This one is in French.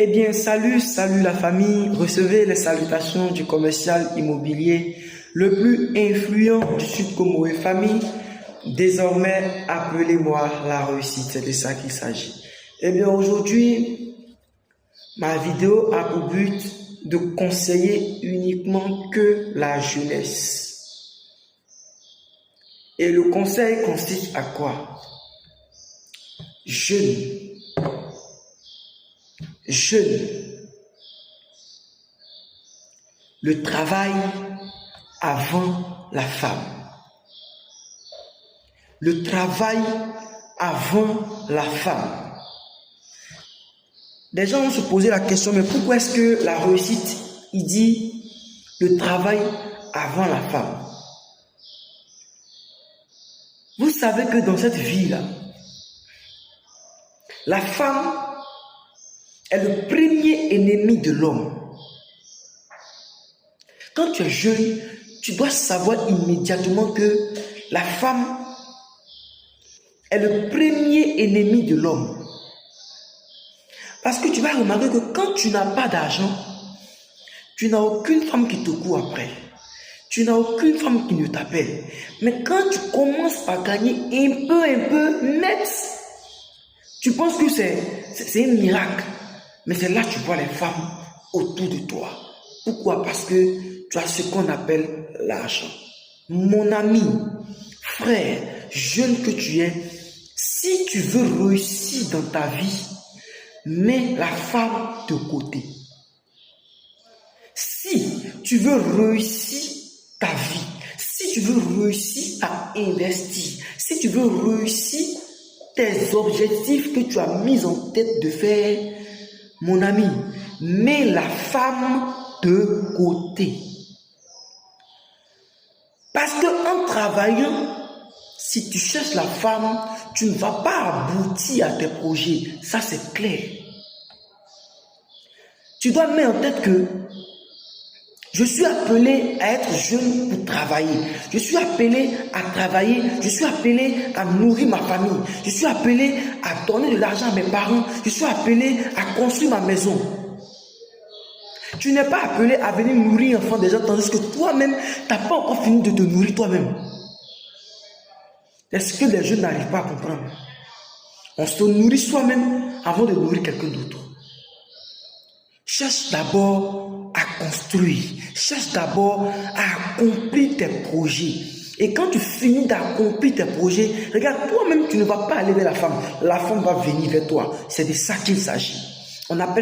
Eh bien, salut la famille. Recevez les salutations du commercial immobilier le plus influent du Sud Congo et famille. Désormais, appelez-moi la réussite. C'est de ça qu'il s'agit. Eh bien, aujourd'hui, ma vidéo a pour but de conseiller uniquement que la jeunesse. Et le conseil consiste à quoi? Jeune. Le travail avant la femme. Le travail avant la femme. Des gens vont se poser la question, mais pourquoi est-ce que la réussite, il dit le travail avant la femme? Vous savez que dans cette vie-là, la femme est le premier ennemi de l'homme. Quand tu es jeune, tu dois savoir immédiatement que la femme est le premier ennemi de l'homme. Parce que tu vas remarquer que quand tu n'as pas d'argent, tu n'as aucune femme qui te court après. Tu n'as aucune femme qui ne t'appelle. Mais quand tu commences à gagner un peu net, tu penses que c'est un miracle. Mais c'est là que tu vois les femmes autour de toi. Pourquoi? Parce que tu as ce qu'on appelle l'argent. Mon ami, frère, jeune que tu es, si tu veux réussir dans ta vie, mets la femme de côté. Si tu veux réussir ta vie, si tu veux réussir à investir, si tu veux réussir tes objectifs que tu as mis en tête de faire, mon ami, mets la femme de côté. Parce qu'en travaillant, si tu cherches la femme, tu ne vas pas aboutir à tes projets. Ça, c'est clair. Tu dois mettre en tête que je suis appelé à être jeune pour travailler. Je suis appelé à travailler. Je suis appelé à nourrir ma famille. Je suis appelé à donner de l'argent à mes parents. Je suis appelé à construire ma maison. Tu n'es pas appelé à venir nourrir l'enfant des gens tandis que toi-même, tu n'as pas encore fini de te nourrir toi-même. Est-ce que les jeunes n'arrivent pas à comprendre? On se nourrit soi-même avant de nourrir quelqu'un d'autre. Cherche d'abord à construire. Cherche d'abord à accomplir tes projets. Et quand tu finis d'accomplir tes projets, regarde, toi-même, tu ne vas pas aller vers la femme. La femme va venir vers toi. C'est de ça qu'il s'agit. On appelle